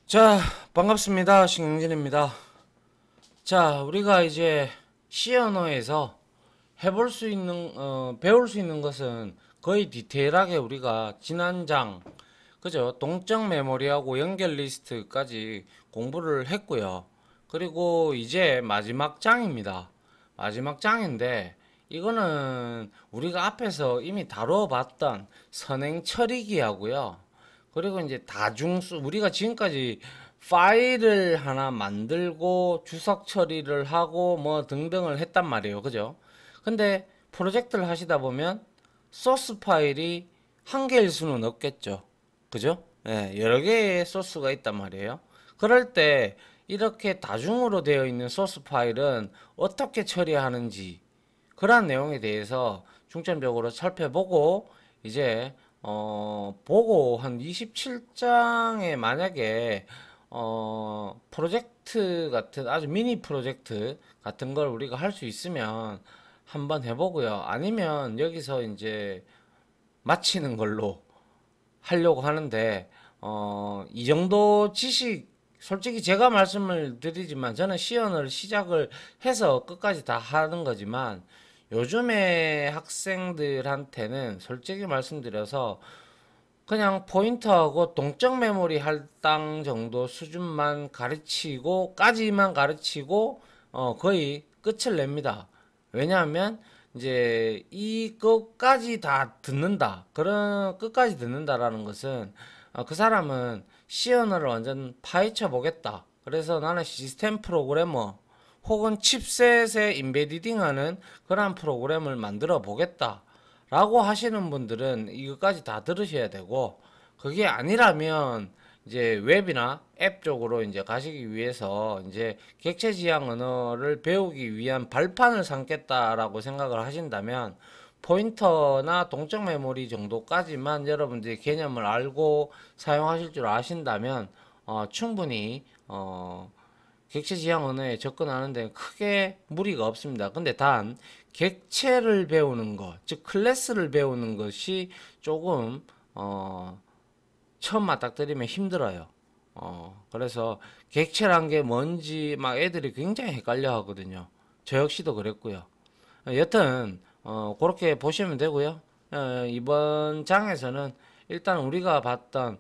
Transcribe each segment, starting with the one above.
자, 반갑습니다. 신경진입니다. 자, 우리가 이제 C 언어에서 해볼 수 있는, 배울 수 있는 것은 거의 디테일하게 우리가 지난 장, 그죠? 동적 메모리하고 연결 리스트까지 공부를 했고요. 그리고 이제 마지막 장입니다. 마지막 장인데, 이거는 우리가 앞에서 이미 다뤄봤던 선행 처리기 하고요. 그리고 이제 다중수, 우리가 지금까지 파일을 하나 만들고 주석 처리를 하고 뭐 등등을 했단 말이에요. 그죠? 근데 프로젝트를 하시다 보면 소스 파일이 한 개일 수는 없겠죠. 그죠? 예, 여러 개의 소스가 있단 말이에요. 그럴 때 이렇게 다중으로 되어 있는 소스 파일은 어떻게 처리하는지 그러한 내용에 대해서 중점적으로 살펴보고 이제 보고 한 27장에 만약에 프로젝트 같은 아주 미니 프로젝트 같은 걸 우리가 할 수 있으면 한번 해보고요. 아니면 여기서 이제 마치는 걸로 하려고 하는데 이 정도 지식 솔직히 제가 말씀을 드리지만 저는 시연을 시작을 해서 끝까지 다 하는 거지만 요즘에 학생들한테는 솔직히 말씀드려서 그냥 포인터하고 동적 메모리 할당 정도 수준만 가르치고까지만 가르치고 거의 끝을 냅니다. 왜냐하면 이제 이것까지 다 듣는다. 그런 끝까지 듣는다라는 것은 그 사람은 C 언어를 완전 파헤쳐 보겠다. 그래서 나는 시스템 프로그래머 혹은 칩셋에 인베디딩하는 그러한 프로그램을 만들어 보겠다. 라고 하시는 분들은 이것까지 다 들으셔야 되고, 그게 아니라면 이제 웹이나 앱 쪽으로 이제 가시기 위해서 이제 객체 지향 언어를 배우기 위한 발판을 삼겠다라고 생각을 하신다면 포인터나 동적 메모리 정도까지만 여러분들이 개념을 알고 사용하실 줄 아신다면 충분히 객체 지향 언어에 접근하는 데 크게 무리가 없습니다. 근데 단 객체를 배우는 것, 즉 클래스를 배우는 것이 조금 처음 맞닥뜨리면 힘들어요. 그래서 객체란 게 뭔지 막 애들이 굉장히 헷갈려 하거든요. 저 역시도 그랬고요. 여튼 그렇게 보시면 되고요. 이번 장에서는 일단 우리가 봤던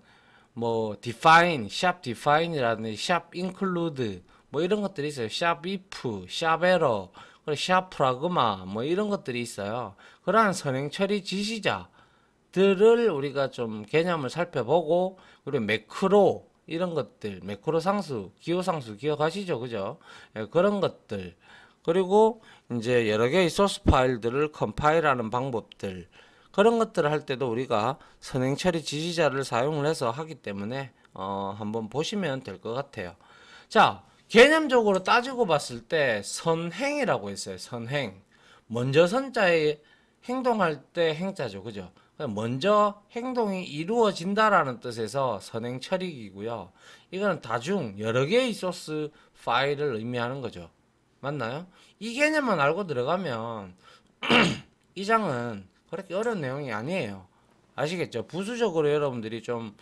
뭐 define, 샵 define이라든지 샵 include 뭐 이런 것들이 있어요. 샵 if, 샵 error, 그리고 샵 pragma 뭐 이런 것들이 있어요. 그러한 선행 처리 지시자들을 우리가 좀 개념을 살펴보고 그리고 매크로 이런 것들, 매크로 상수, 기호 상수 기억하시죠? 그죠? 예, 그런 것들 그리고 이제 여러 개의 소스 파일들을 컴파일하는 방법들 그런 것들을 할 때도 우리가 선행 처리 지시자를 사용을 해서 하기 때문에 한번 보시면 될 것 같아요. 자, 개념적으로 따지고 봤을 때 선행이라고 있어요. 선행. 먼저 선자에 행동할 때 행자죠. 그죠? 먼저 행동이 이루어진다라는 뜻에서 선행 처리이고요. 이거는 다중 여러 개의 소스 파일을 의미하는 거죠. 맞나요? 이 개념만 알고 들어가면 이 장은 그렇게 어려운 내용이 아니에요. 아시겠죠? 부수적으로 여러분들이 좀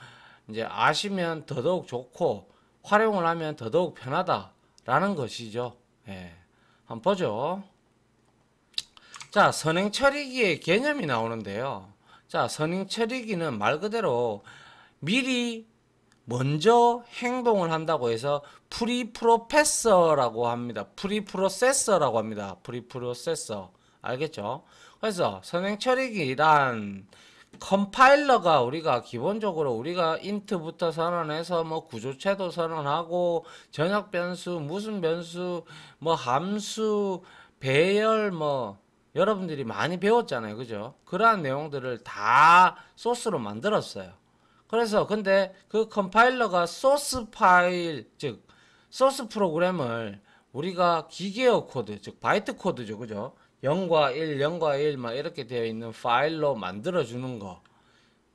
이제 아시면 더더욱 좋고 활용을 하면 더더욱 편하다라는 것이죠. 예. 한번 보죠. 자, 선행 처리기의 개념이 나오는데요. 자, 선행 처리기는 말 그대로 미리 먼저 행동을 한다고 해서 프리프로페서라고 합니다. 프리프로세서라고 합니다. 프리프로세서. 알겠죠? 그래서 선행 처리기란 컴파일러가 우리가 기본적으로 우리가 인트부터 선언해서 뭐 구조체도 선언하고 전역 변수, 무슨 변수, 뭐 함수, 배열 뭐 여러분들이 많이 배웠잖아요. 그죠? 그러한 내용들을 다 소스로 만들었어요. 그래서 근데 그 컴파일러가 소스 파일 즉 소스 프로그램을 우리가 기계어 코드 즉 바이트 코드죠. 그죠? 0과 1, 0과 1 막 이렇게 되어 있는 파일로 만들어 주는 거.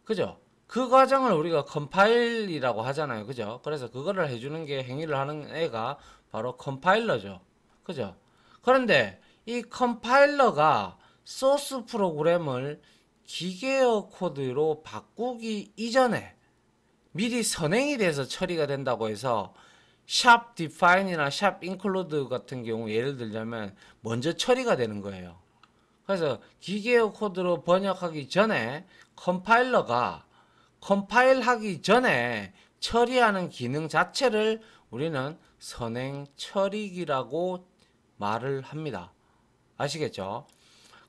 그죠? 그 과정을 우리가 컴파일이라고 하잖아요. 그죠? 그래서 그거를 해주는 게 행위를 하는 애가 바로 컴파일러죠. 그죠? 그런데 이 컴파일러가 소스 프로그램을 기계어 코드로 바꾸기 이전에 미리 선행이 돼서 처리가 된다고 해서 샵 define이나 샵 include 같은 경우 예를 들자면 먼저 처리가 되는 거예요. 그래서 기계어 코드로 번역하기 전에 컴파일러가 컴파일하기 전에 처리하는 기능 자체를 우리는 선행 처리기라고 말을 합니다. 아시겠죠?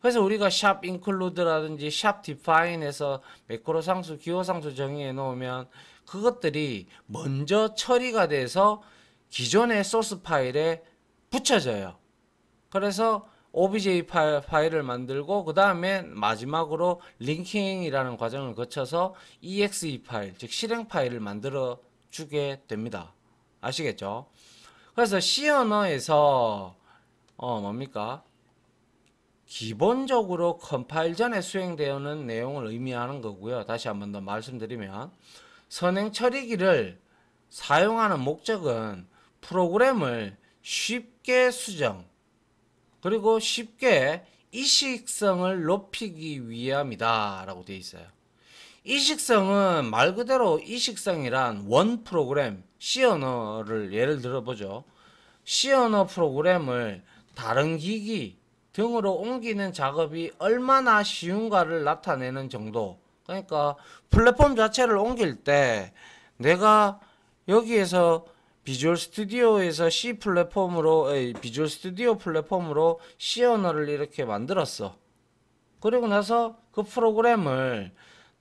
그래서 우리가 샵 include라든지 샵 define에서 매크로 상수, 기호 상수 정의해 놓으면 그것들이 먼저 처리가 돼서 기존의 소스 파일에 붙여져요. 그래서 obj 파일을 만들고 그 다음에 마지막으로 링킹이라는 과정을 거쳐서 exe 파일, 즉 실행 파일을 만들어 주게 됩니다. 아시겠죠? 그래서 C 언어에서 뭡니까? 기본적으로 컴파일 전에 수행되는 내용을 의미하는 거고요. 다시 한 번 더 말씀드리면 선행 처리기를 사용하는 목적은 프로그램을 쉽게 수정 그리고 쉽게 이식성을 높이기 위함이다 라고 되어 있어요. 이식성은 말 그대로 이식성이란 원 프로그램 C 언어를 예를 들어보죠. C 언어 프로그램을 다른 기기 등으로 옮기는 작업이 얼마나 쉬운가를 나타내는 정도. 그러니까 플랫폼 자체를 옮길 때 내가 여기에서 비주얼 스튜디오에서 C 플랫폼으로 비주얼 스튜디오 플랫폼으로 C 언어를 이렇게 만들었어. 그리고 나서 그 프로그램을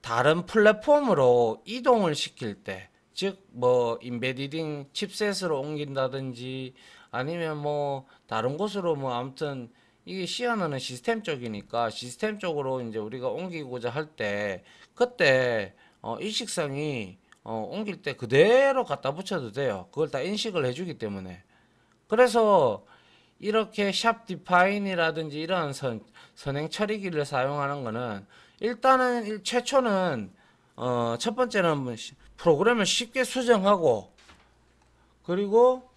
다른 플랫폼으로 이동을 시킬 때, 즉 뭐 인베디딩 칩셋으로 옮긴다든지 아니면 뭐 다른 곳으로 뭐 아무튼 이게 C 언어는 시스템 쪽이니까 시스템 쪽으로 이제 우리가 옮기고자 할 때 그때 인식성이 옮길 때 그대로 갖다 붙여도 돼요. 그걸 다 인식을 해주기 때문에. 그래서 이렇게 샵 디파인이라든지 이런 선행 처리기를 사용하는 거는 일단은 최초는 첫 번째는 프로그램을 쉽게 수정하고 그리고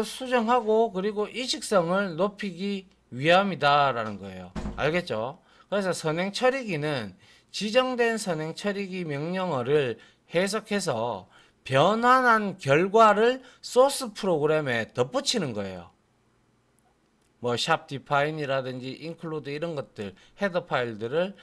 수정하고 그리고 이식성을 높이기 위함이다라는 거예요. 알겠죠? 그래서 선행 처리기는 지정된 선행 처리기 명령어를 해석해서 변환한 결과를 소스 프로그램에 덧붙이는 거예요. 뭐 샵 디파인이라든지 include 이런 것들 헤더 파일들을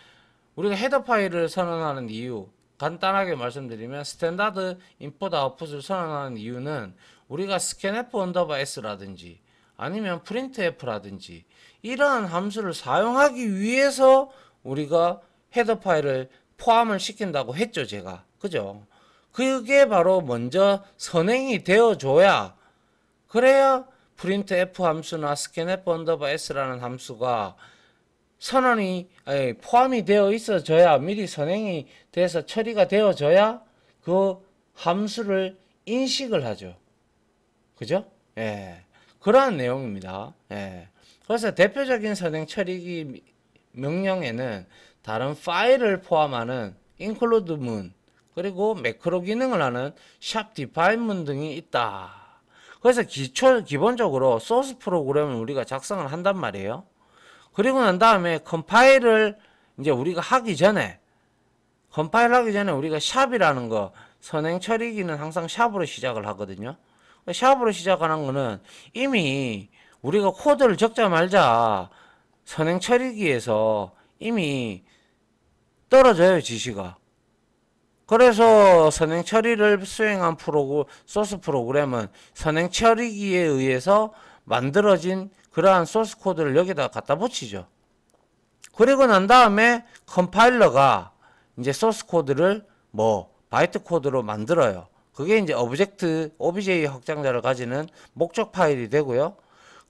우리가 헤더 파일을 선언하는 이유 간단하게 말씀드리면 스탠다드 인풋 아웃풋을 선언하는 이유는 우리가 scanf 언더바 s라든지 아니면 printf라든지 이러한 함수를 사용하기 위해서 우리가 헤더 파일을 포함을 시킨다고 했죠, 제가. 그죠? 그게 바로 먼저 선행이 되어줘야 그래야 printf 함수나 scanf 언더바 s라는 함수가 선언이 포함이 되어 있어져야 미리 선행이 돼서 처리가 되어져야 그 함수를 인식을 하죠. 그죠? 예. 그러한 내용입니다. 예. 그래서 대표적인 선행 처리기 명령에는 다른 파일을 포함하는 include 문 그리고 매크로 기능을 하는 샵 디파인 문 등이 있다. 그래서 기본적으로 소스 프로그램을 우리가 작성을 한단 말이에요. 그리고 난 다음에 컴파일을 이제 우리가 하기 전에 우리가 샵이라는 거 선행 처리기는 항상 샵으로 시작을 하거든요. 샵으로 시작하는 거는 이미 우리가 코드를 적자마자 선행 처리기에서 이미 떨어져요, 지시가. 그래서 선행 처리를 수행한 소스 프로그램은 선행 처리기에 의해서 만들어진 그러한 소스 코드를 여기다 갖다 붙이죠. 그리고 난 다음에 컴파일러가 이제 소스 코드를 바이트 코드로 만들어요. 그게 이제 OBJ 확장자를 가지는 목적 파일이 되고요.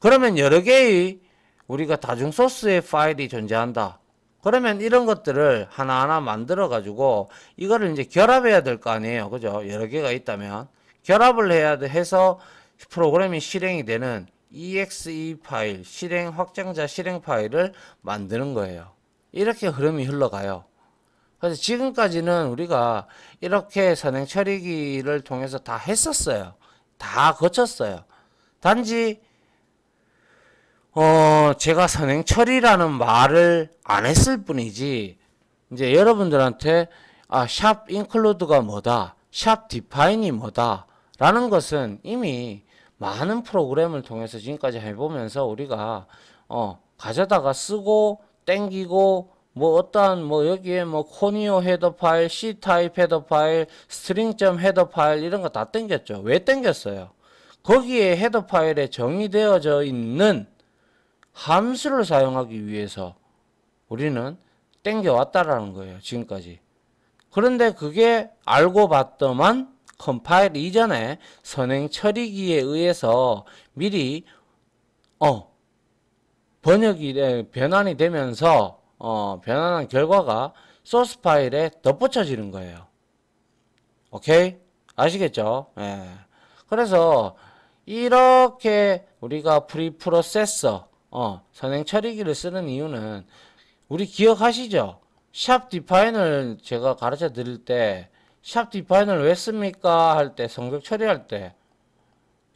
그러면 여러 개의 우리가 다중 소스의 파일이 존재한다. 그러면 이런 것들을 하나하나 만들어 가지고 이거를 이제 결합해야 될 거 아니에요. 그죠? 여러 개가 있다면 결합을 해서 프로그램이 실행이 되는 exe 파일, 확장자 실행 파일을 만드는 거예요. 이렇게 흐름이 흘러가요. 그래서 지금까지는 우리가 이렇게 선행 처리기를 통해서 다 했었어요. 다 거쳤어요. 단지 제가 선행 처리라는 말을 안 했을 뿐이지 이제 여러분들한테 샵 include가 뭐다, 샵 define이 뭐다 라는 것은 이미 많은 프로그램을 통해서 지금까지 해보면서 우리가 가져다가 쓰고 땡기고 뭐 어떠한 뭐 여기에 뭐 코니오 헤더 파일, C 타입 헤더 파일, 스트링.점 헤더 파일 이런 거 다 땡겼죠. 왜 땡겼어요? 거기에 헤더 파일에 정의되어져 있는 함수를 사용하기 위해서 우리는 땡겨왔다라는 거예요. 지금까지. 그런데 그게 알고 봤더만 컴파일 이전에 선행 처리기에 의해서 미리 번역이 변환이 되면서 변환한 결과가 소스 파일에 덧붙여지는 거예요. 오케이? 아시겠죠? 예. 그래서 이렇게 우리가 프리프로세서 선행 처리기를 쓰는 이유는 우리 기억하시죠? 샵 디파인을 제가 가르쳐 드릴 때 샵 디파인을 왜 씁니까? 할 때 성적 처리할 때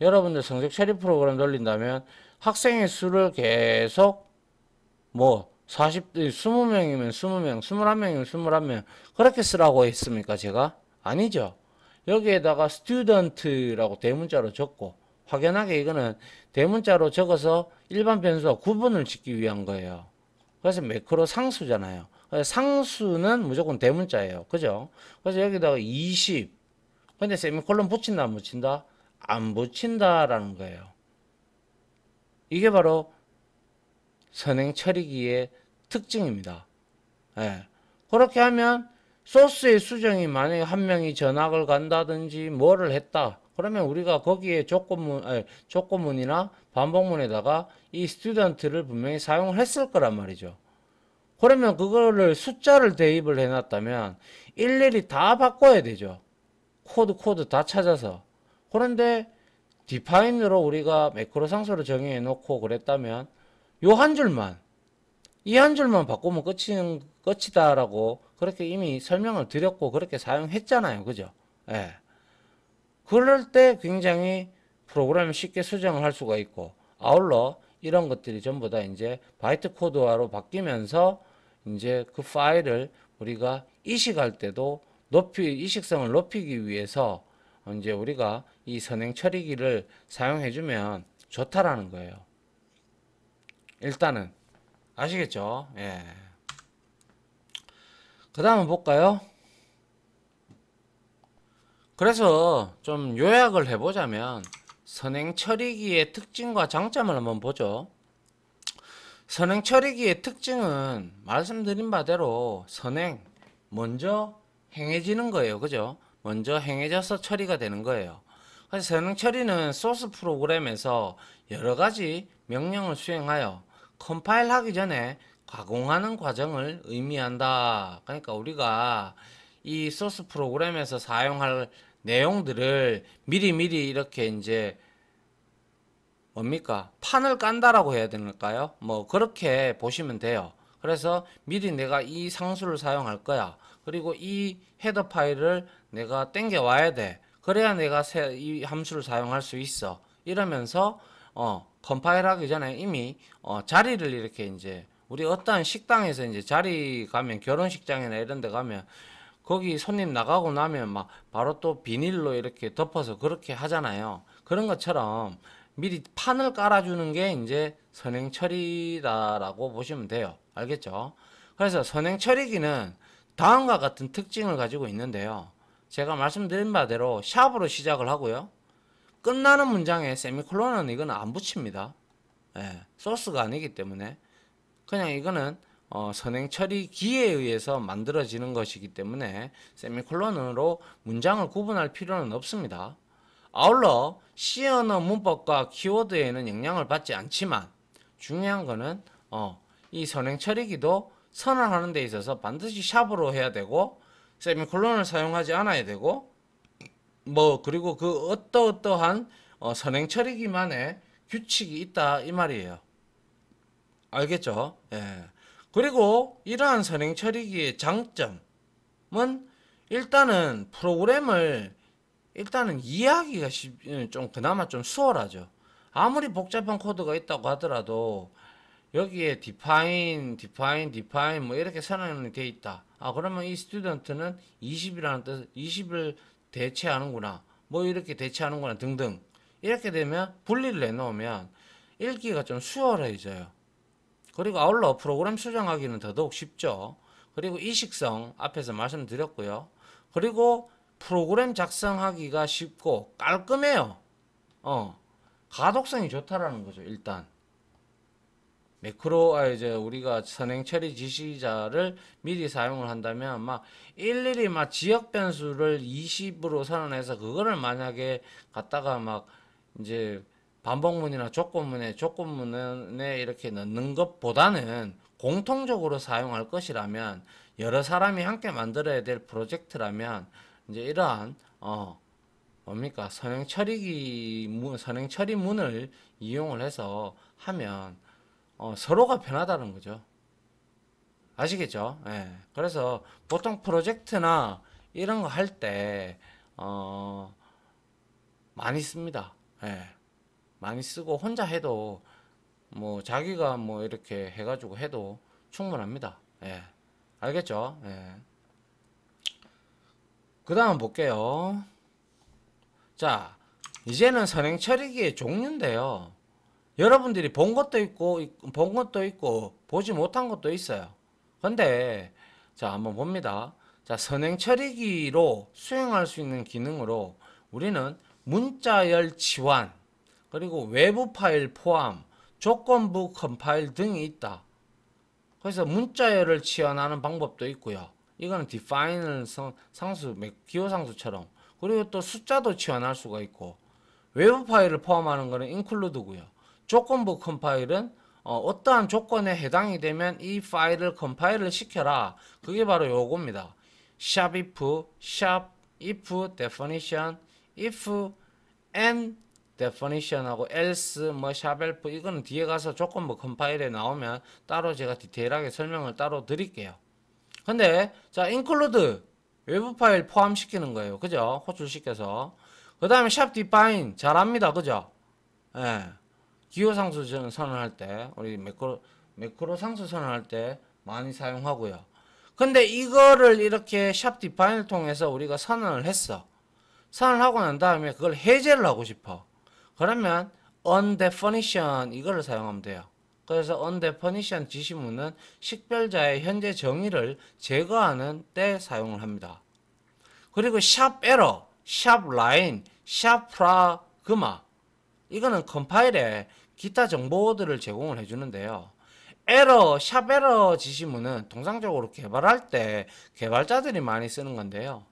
여러분들 성적 처리 프로그램 돌린다면 학생의 수를 계속 뭐 20명이면 20명, 21명이면 21명 그렇게 쓰라고 했습니까? 제가? 아니죠. 여기에다가 student라고 대문자로 적고 확연하게 이거는 대문자로 적어서 일반 변수와 구분을 짓기 위한 거예요. 그래서 매크로 상수잖아요. 상수는 무조건 대문자예요. 그죠? 그래서 여기다가 20. 근데 세미콜론 붙인다 안 붙인다? 안 붙인다라는 거예요. 이게 바로 선행 처리기의 특징입니다. 예. 그렇게 하면 소스의 수정이 만약에 한 명이 전학을 간다든지 뭐를 했다. 그러면 우리가 거기에 조건문이나 반복문에다가 이 스튜던트를 분명히 사용을 했을 거란 말이죠. 그러면 그거를 숫자를 대입을 해놨다면 일일이 다 바꿔야 되죠. 코드 다 찾아서. 그런데 디파인으로 우리가 매크로 상수를 정의해 놓고 그랬다면 요 한 줄만 이 한 줄만 바꾸면 끝이다라고 그렇게 이미 설명을 드렸고 그렇게 사용했잖아요. 그죠? 예. 그럴 때 굉장히 프로그램을 쉽게 수정을 할 수가 있고 아울러 이런 것들이 전부 다 이제 바이트 코드화로 바뀌면서 이제 그 파일을 우리가 이식할 때도 이식성을 높이기 위해서 이제 우리가 이 선행 처리기를 사용해주면 좋다라는 거예요. 일단은 아시겠죠? 예. 그 다음은 볼까요? 그래서 좀 요약을 해보자면 선행 처리기의 특징과 장점을 한번 보죠. 선행 처리기의 특징은 말씀드린 바대로 선행 먼저 행해지는 거예요. 그죠? 먼저 행해져서 처리가 되는 거예요. 그래서 선행 처리는 소스 프로그램에서 여러 가지 명령을 수행하여 컴파일 하기 전에 가공하는 과정을 의미한다. 그러니까 우리가 이 소스 프로그램에서 사용할 내용들을 미리미리 이렇게 이제 뭡니까? 판을 깐다라고 해야 되는가요? 뭐 그렇게 보시면 돼요. 그래서 미리 내가 이 상수를 사용할 거야. 그리고 이 헤더 파일을 내가 땡겨 와야 돼. 그래야 내가 이 함수를 사용할 수 있어. 이러면서 컴파일 하기 전에 이미 자리를 이렇게 이제 우리 어떠한 식당에서 이제 자리 가면 결혼식장이나 이런 데 가면 거기 손님 나가고 나면 막 바로 또 비닐로 이렇게 덮어서 그렇게 하잖아요. 그런 것처럼 미리 판을 깔아주는 게 이제 선행 처리다라고 보시면 돼요. 알겠죠? 그래서 선행 처리기는 다음과 같은 특징을 가지고 있는데요. 제가 말씀드린 바대로 샵으로 시작을 하고요. 끝나는 문장에 세미콜론은 이거는 안 붙입니다. 예, 소스가 아니기 때문에 그냥 이거는 선행 처리기에 의해서 만들어지는 것이기 때문에 세미콜론으로 문장을 구분할 필요는 없습니다. 아울러 C 언어 문법과 키워드에는 영향을 받지 않지만 중요한 거는 이 선행 처리기도 선언하는 데 있어서 반드시 샵으로 해야 되고 세미콜론을 사용하지 않아야 되고 뭐 그리고 그 어떠한 선행 처리기만의 규칙이 있다 이 말이에요. 알겠죠? 예. 그리고 이러한 선행 처리기의 장점은 일단은 프로그램을 일단은 이해하기가 좀 그나마 좀 수월하죠. 아무리 복잡한 코드가 있다고 하더라도 여기에 define 뭐 이렇게 선언이 돼 있다. 아, 그러면 이 student는 20이라는 뜻, 20을 대체하는구나. 뭐 이렇게 대체하는구나 등등. 이렇게 되면 분리를 내놓으면 읽기가 좀 수월해져요. 그리고 아울러 프로그램 수정하기는 더더욱 쉽죠. 그리고 이식성 앞에서 말씀드렸고요. 그리고 프로그램 작성하기가 쉽고 깔끔해요. 가독성이 좋다라는 거죠. 일단 매크로 이제 우리가 선행 처리 지시자를 미리 사용을 한다면 막 일일이 막 지역 변수를 20으로 선언해서 그거를 만약에 갖다가 막 이제 반복문이나 조건문에 이렇게 넣는 것보다는 공통적으로 사용할 것이라면 여러 사람이 함께 만들어야 될 프로젝트라면 이제 이러한 뭡니까 선행 처리문을 이용을 해서 하면 서로가 편하다는 거죠. 아시겠죠? 예. 그래서 보통 프로젝트나 이런 거 할 때, 많이 씁니다. 예. 많이 쓰고 혼자 해도 뭐 자기가 뭐 이렇게 해가지고 해도 충분합니다. 예. 알겠죠? 예. 그 다음 볼게요. 자, 이제는 선행 처리기의 종류인데요. 여러분들이 본 것도 있고, 보지 못한 것도 있어요. 근데, 자, 한번 봅니다. 자, 선행 처리기로 수행할 수 있는 기능으로 우리는 문자열 치환, 그리고 외부 파일 포함, 조건부 컴파일 등이 있다. 그래서 문자열을 치환하는 방법도 있고요. 이거는 define을 기호상수처럼. 그리고 또 숫자도 치환할 수가 있고, 외부 파일을 포함하는 것은 include고요. 조건부 컴파일은 어떠한 조건에 해당이 되면 이 파일을 컴파일을 시켜라. 그게 바로 요겁니다. 샵 if definition, if and definition하고 else 뭐 샵elf 이거는 뒤에 가서 조건부 컴파일에 나오면 따로 제가 디테일하게 설명을 따로 드릴게요. 근데 자 include 외부 파일 포함시키는 거예요. 그죠? 호출시켜서. 그 다음에 샵 define 잘합니다. 그죠? 예. 기호 상수 선언할 때 우리 매크로 상수 선언할 때 많이 사용하고요. 근데 이거를 이렇게 샵 디파인을 통해서 우리가 선언을 했어. 선언을 하고 난 다음에 그걸 해제를 하고 싶어. 그러면 undefinition 이거를 사용하면 돼요. 그래서 undefinition 지시문은 식별자의 현재 정의를 제거하는 때 사용을 합니다. 그리고 샵 에러, 샵 라인, 샵 프라그마 이거는 컴파일에 기타 정보들을 제공을 해주는데요. 샵 에러 지시문은 통상적으로 개발할 때 개발자들이 많이 쓰는 건데요.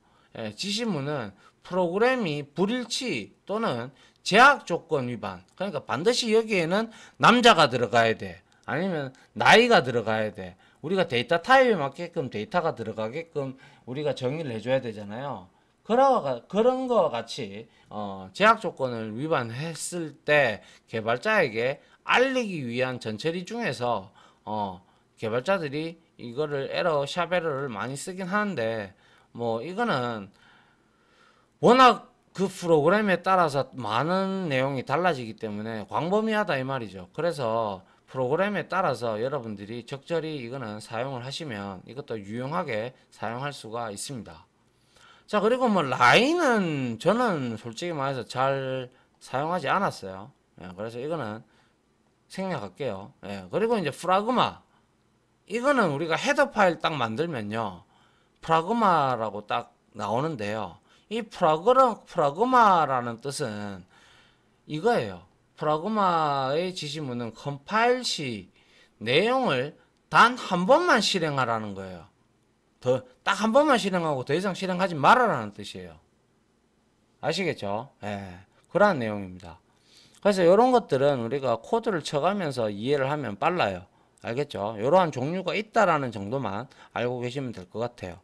지시문은 프로그램이 불일치 또는 제약 조건 위반, 그러니까 반드시 여기에는 남자가 들어가야 돼. 아니면 나이가 들어가야 돼. 우리가 데이터 타입에 맞게끔 데이터가 들어가게끔 우리가 정의를 해줘야 되잖아요. 그런 거와 같이 제약 조건을 위반했을 때 개발자에게 알리기 위한 전처리 중에서 개발자들이 이거를 샵 에러를 많이 쓰긴 하는데 뭐 이거는 워낙 그 프로그램에 따라서 많은 내용이 달라지기 때문에 광범위하다 이 말이죠. 그래서 프로그램에 따라서 여러분들이 적절히 이거는 사용을 하시면 이것도 유용하게 사용할 수가 있습니다. 자, 그리고 뭐 라인은 저는 솔직히 말해서 잘 사용하지 않았어요. 그래서 이거는 생략할게요. 그리고 이제 프라그마 이거는 우리가 헤더 파일 딱 만들면요 프라그마라고 딱 나오는데요. 이 프라그마라는 뜻은 이거예요. 프라그마의 지시문은 컴파일 시 내용을 단 한 번만 실행하라는 거예요. 딱 한 번만 실행하고 더 이상 실행하지 말아라는 뜻이에요. 아시겠죠? 그러한 내용입니다. 그래서 이런 것들은 우리가 코드를 쳐가면서 이해를 하면 빨라요. 알겠죠? 이러한 종류가 있다라는 정도만 알고 계시면 될 것 같아요.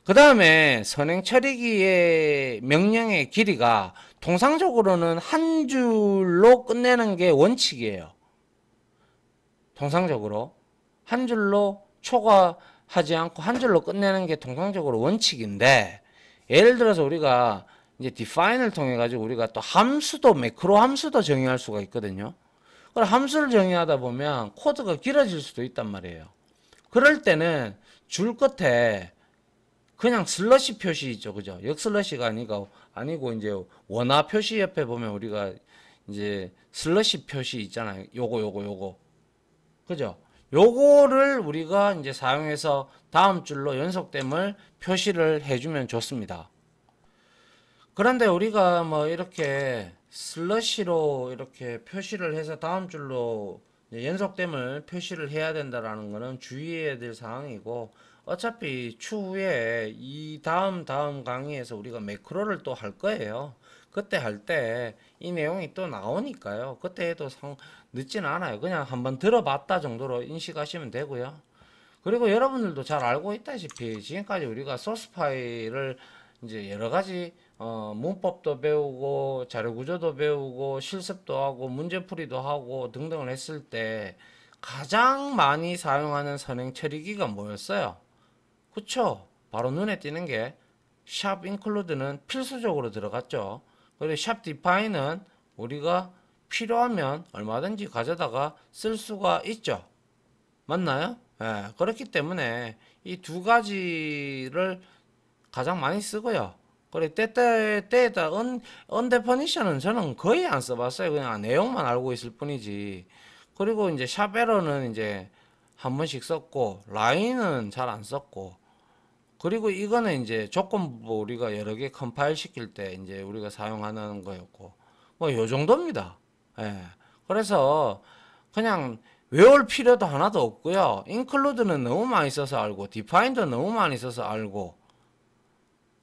그 다음에 선행 처리기의 명령의 길이가 통상적으로는 한 줄로 끝내는 게 원칙이에요. 통상적으로 한 줄로 초과하지 않고 한 줄로 끝내는 게 통상적으로 원칙인데 예를 들어서 우리가 이제 define을 통해 가지고 우리가 또 함수도 매크로 함수도 정의할 수가 있거든요. 그래 함수를 정의하다 보면 코드가 길어질 수도 있단 말이에요. 그럴 때는 줄 끝에 그냥 슬러시 표시 있죠, 그죠? 역슬러시가 아니고 이제 원화 표시 옆에 보면 우리가 이제 슬러시 표시 있잖아요. 요거, 그죠? 요거를 우리가 이제 사용해서 다음 줄로 연속됨을 표시를 해주면 좋습니다. 그런데 우리가 뭐 이렇게 슬러시로 이렇게 표시를 해서 다음 줄로 연속됨을 표시를 해야 된다라는 것은 주의해야 될 사항이고, 어차피 추후에 이 다음 강의에서 우리가 매크로를 또 할 거예요. 그때 할 때 이 내용이 또 나오니까요. 그때 해도 늦지는 않아요. 그냥 한번 들어봤다 정도로 인식하시면 되고요. 그리고 여러분들도 잘 알고 있다시피 지금까지 우리가 소스 파일을 이제 여러 가지 문법도 배우고 자료 구조도 배우고 실습도 하고 문제풀이도 하고 등등을 했을 때 가장 많이 사용하는 선행 처리기가 뭐였어요? 그쵸? 바로 눈에 띄는 게 샵 인클루드는 필수적으로 들어갔죠. 그리고 샵 디파인은 우리가 필요하면 얼마든지 가져다가 쓸 수가 있죠. 맞나요? 예, 그렇기 때문에 이 두 가지를 가장 많이 쓰고요. 그래, 때에다 언데퍼니션은 저는 거의 안 써봤어요. 그냥 내용만 알고 있을 뿐이지. 그리고 이제 샵에러는 이제 한 번씩 썼고, 라인은 잘 안 썼고, 그리고 이거는 이제 조건부 우리가 여러 개 컴파일 시킬 때 이제 우리가 사용하는 거였고, 뭐 요 정도입니다. 예. 그래서 그냥 외울 필요도 하나도 없고요. include는 너무 많이 써서 알고, define도 너무 많이 써서 알고,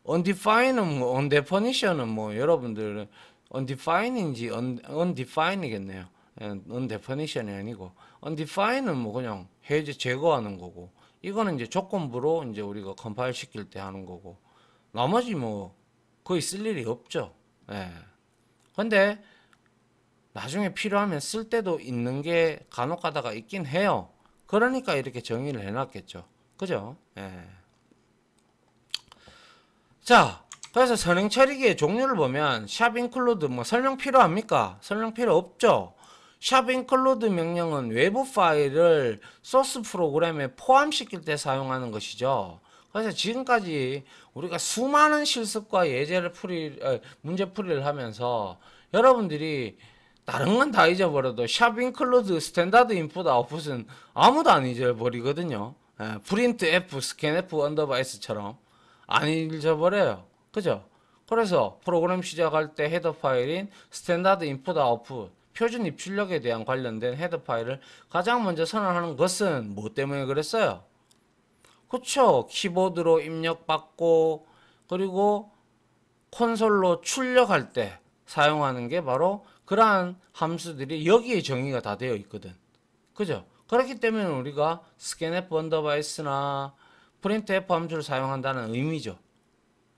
undefined는 뭐, undefinition은 뭐 여러분들 undefined인지 undefined이겠네요. undefinition이 아니고 undefined는 뭐 그냥 해제 제거하는 거고, 이거는 이제 조건부로 이제 우리가 컴파일 시킬 때 하는 거고, 나머지 뭐 거의 쓸 일이 없죠. 예. 근데 나중에 필요하면 쓸 때도 있는 게 간혹 가다가 있긴 해요. 그러니까 이렇게 정의를 해놨겠죠. 그죠? 예. 자, 그래서 선행 처리기의 종류를 보면 샵 인클루드 뭐 설명 필요합니까? 설명 필요 없죠. 샵 인클루드 명령은 외부 파일을 소스 프로그램에 포함시킬 때 사용하는 것이죠. 그래서 지금까지 우리가 수많은 실습과 문제풀이를 하면서 여러분들이 다른 건 다 잊어버려도 샵 인클루드 스탠다드 인풋 아웃풋은 아무도 안 잊어버리거든요. 프린트 F, 스캔 F, 언더바 S처럼 안 잊어버려요. 그죠? 그래서 프로그램 시작할 때 헤더 파일인 스탠다드 인풋 아웃풋 표준 입출력에 대한 관련된 헤더 파일을 가장 먼저 선언하는 것은 뭐 때문에 그랬어요? 그쵸? 키보드로 입력받고 그리고 콘솔로 출력할 때 사용하는 게 바로 그러한 함수들이 여기에 정의가 다 되어 있거든. 그죠? 그렇기 때문에 우리가 scanf 언더바이스나 printf 함수를 사용한다는 의미죠.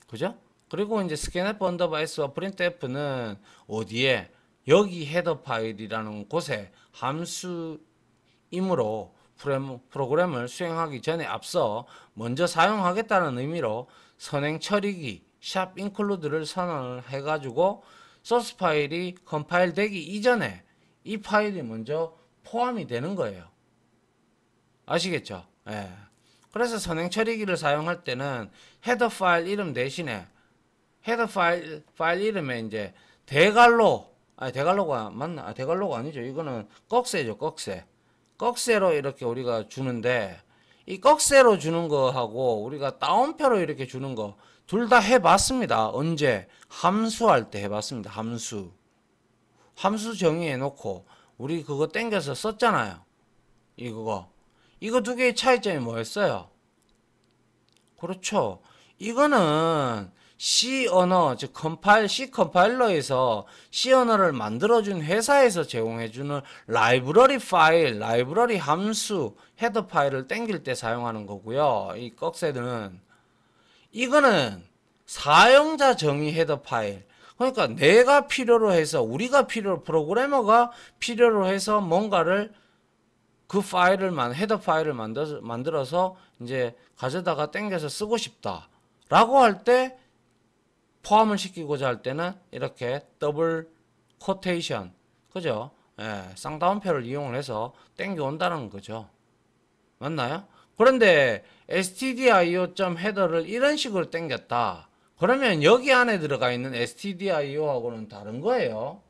그죠? 그리고 이제 scanf 언더바이스와 printf는 어디에? 여기 헤더 파일이라는 곳에 함수이므로 프로그램을 수행하기 전에 앞서 먼저 사용하겠다는 의미로 선행 처리기 샵 인클루드를 선언을 해가지고 소스 파일이 컴파일 되기 이전에 이 파일이 먼저 포함이 되는 거예요. 아시겠죠? 예. 그래서 선행 처리기를 사용할 때는 헤더 파일 이름 대신에 헤더 파일 이름에 이제 대갈로가 맞나? 대갈로가 아니죠. 이거는 꺽쇠죠, 꺽쇠. 꺽쇠로 이렇게 우리가 주는데 이 꺽쇠로 주는 거하고 우리가 따옴표로 이렇게 주는 거 둘 다 해봤습니다. 언제? 함수할 때 해봤습니다. 함수 정의해 놓고 우리 그거 땡겨서 썼잖아요. 이거 두 개의 차이점이 뭐였어요? 그렇죠. 이거는 C 언어, 즉 C 컴파일러에서 C 언어를 만들어준 회사에서 제공해주는 라이브러리 함수, 헤더 파일을 땡길 때 사용하는 거고요. 이 꺽쇠는 이거는 사용자 정의 헤더 파일. 그러니까 내가 필요로 해서 프로그래머가 필요로 해서 뭔가를 그 헤더 파일을 만들어서 이제 가져다가 땡겨서 쓰고 싶다. 라고 할 때 포함을 시키고자 할 때는 이렇게 더블 코테이션. 그죠? 예, 쌍따옴표를 이용해서 땡겨온다는 거죠. 맞나요? 그런데 stdio.header를 이런 식으로 땡겼다. 그러면 여기 안에 들어가 있는 stdio하고는 다른 거예요.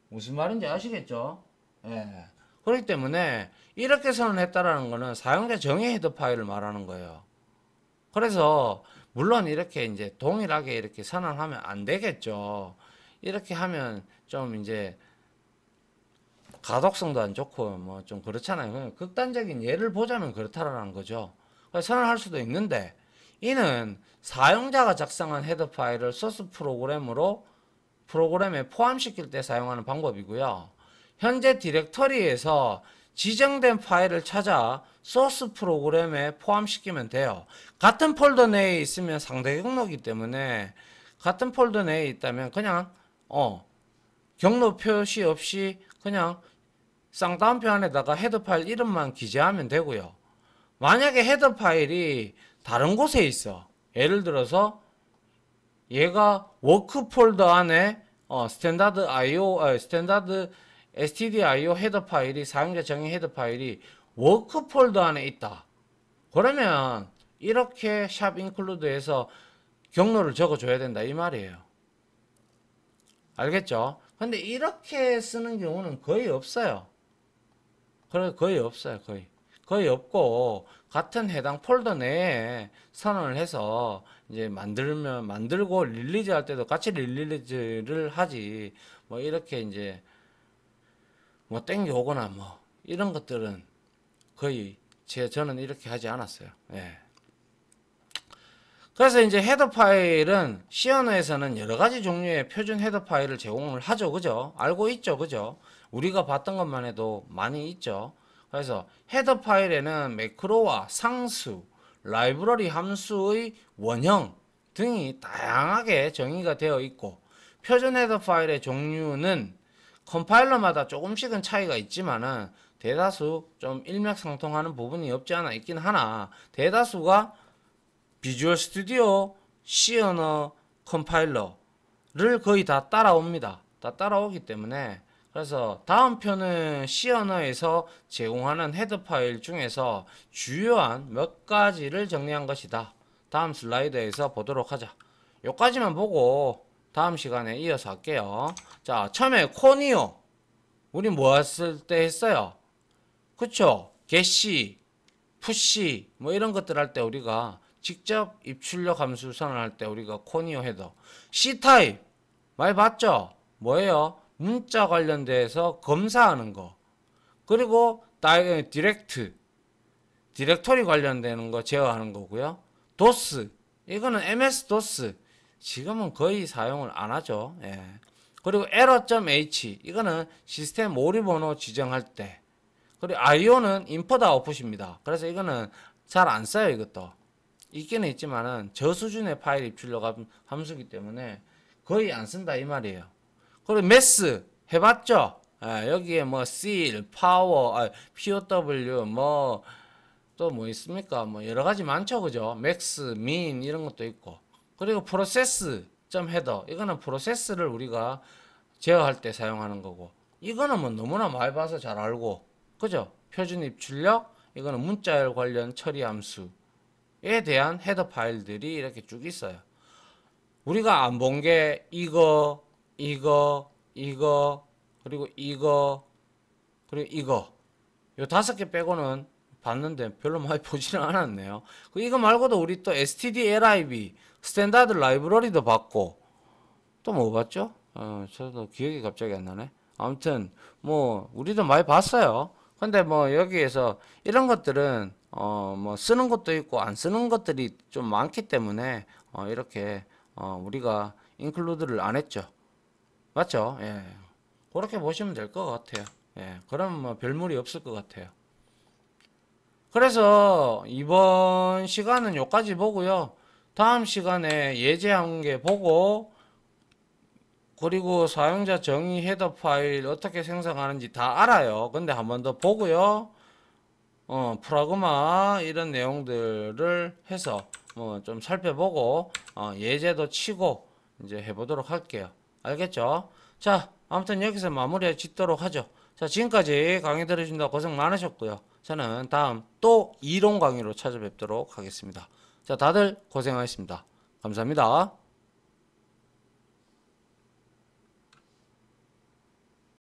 무슨 말인지 아시겠죠? 예. 그렇기 때문에 이렇게 선언했다라는 거는 사용자 정의 헤더 파일을 말하는 거예요. 그래서 물론 이렇게 이제 동일하게 이렇게 선언하면 안 되겠죠. 이렇게 하면 좀 이제 가독성도 안 좋고 뭐 좀 그렇잖아요. 극단적인 예를 보자면 그렇다라는 거죠. 선언할 수도 있는데 이는 사용자가 작성한 헤더 파일을 소스 프로그램에 포함시킬 때 사용하는 방법이고요. 현재 디렉터리에서 지정된 파일을 찾아 소스 프로그램에 포함시키면 돼요. 같은 폴더 내에 있으면 상대 경로이기 때문에 같은 폴더 내에 있다면 그냥 경로 표시 없이 그냥 쌍따옴표 안에다가 헤더 파일 이름만 기재하면 되고요. 만약에 헤더 파일이 다른 곳에 있어. 예를 들어서 얘가 워크 폴더 안에 스탠다드 IO 스탠다드 stdio 헤더 파일이 사용자 정의 헤더 파일이 워크 폴더 안에 있다. 그러면 이렇게 샵 인클루드에서 경로를 적어 줘야 된다 이 말이에요. 알겠죠? 근데 이렇게 쓰는 경우는 거의 없어요. 거의 없어요. 거의 없고 같은 해당 폴더 내에 선언을 해서 이제 만들고 릴리즈 할 때도 같이 릴리즈를 하지. 뭐 이렇게 이제 뭐 땡겨 오거나 뭐 이런 것들은 거의 저는 이렇게 하지 않았어요. 예. 그래서 이제 헤더 파일은 C 언어에서는 여러 가지 종류의 표준 헤더 파일을 제공을 하죠. 그죠? 알고 있죠. 그죠? 우리가 봤던 것만 해도 많이 있죠. 그래서 헤더 파일에는 매크로와 상수, 라이브러리 함수의 원형 등이 다양하게 정의가 되어 있고 표준 헤더 파일의 종류는 컴파일러마다 조금씩은 차이가 있지만은 대다수 좀 일맥상통하는 부분이 없지 않아 있긴 하나 대다수가 비주얼 스튜디오 C 언어 컴파일러를 거의 다 따라옵니다. 다 따라오기 때문에 그래서 다음 표는 C 언어에서 제공하는 헤더 파일 중에서 주요한 몇 가지를 정리한 것이다. 다음 슬라이드에서 보도록 하자. 요까지만 보고 다음 시간에 이어서 할게요. 자, 처음에 코니오 우리 뭐 했을 때 했어요? 그쵸? 게시, 푸시 뭐 이런 것들 할 때 우리가 직접 입출력 함수 선언할 때 우리가 코니오 헤더 C타입 많이 봤죠? 뭐예요? 문자 관련돼서 검사하는 거 그리고 디렉트 디렉토리 관련되는 거 제어하는 거고요. 도스 이거는 MS 도스 지금은 거의 사용을 안 하죠. 예. 그리고 error.h 이거는 시스템 오류 번호 지정할 때 그리고 IO는 인풋 아웃풋입니다. 그래서 이거는 잘 안 써요. 이것도 있기는 있지만은 저수준의 파일 입출력 함수기 때문에 거의 안 쓴다 이 말이에요. 그리고 메스 해봤죠? 여기에 뭐 seal, power, POW 뭐 또 뭐 있습니까? 뭐 여러 가지 많죠, 그죠? max, min 이런 것도 있고. 그리고 process 점 헤더 이거는 프로세스를 우리가 제어할 때 사용하는 거고. 이거는 뭐 너무나 많이 봐서 잘 알고, 그죠? 표준 입출력 이거는 문자열 관련 처리 함수. 에 대한 헤더 파일들이 이렇게 쭉 있어요. 우리가 안 본 게 이거, 그리고 이거. 요 5개 빼고는 봤는데 별로 많이 보지는 않았네요. 이거 말고도 우리 또 stdlib, 스탠다드 라이브러리도 봤고, 또 뭐 봤죠? 저도 기억이 갑자기 안 나네. 아무튼, 뭐, 우리도 많이 봤어요. 근데 뭐, 여기에서 이런 것들은 뭐 쓰는 것도 있고 안 쓰는 것들이 좀 많기 때문에 이렇게 우리가 인클루드를 안 했죠. 맞죠? 예. 그렇게 보시면 될 것 같아요. 예. 그러면 뭐 별무리 없을 것 같아요. 그래서 이번 시간은 요까지 보고요. 다음 시간에 예제한 게 보고 그리고 사용자 정의 헤더 파일 어떻게 생성하는지 다 알아요. 근데 한 번 더 보고요. 프라그마 이런 내용들을 해서 좀 살펴보고 예제도 치고 이제 해보도록 할게요. 알겠죠? 자, 아무튼 여기서 마무리해 짓도록 하죠. 자, 지금까지 강의 들어주신다 고생 많으셨고요. 저는 다음 또 이론 강의로 찾아뵙도록 하겠습니다. 자, 다들 고생하셨습니다. 감사합니다.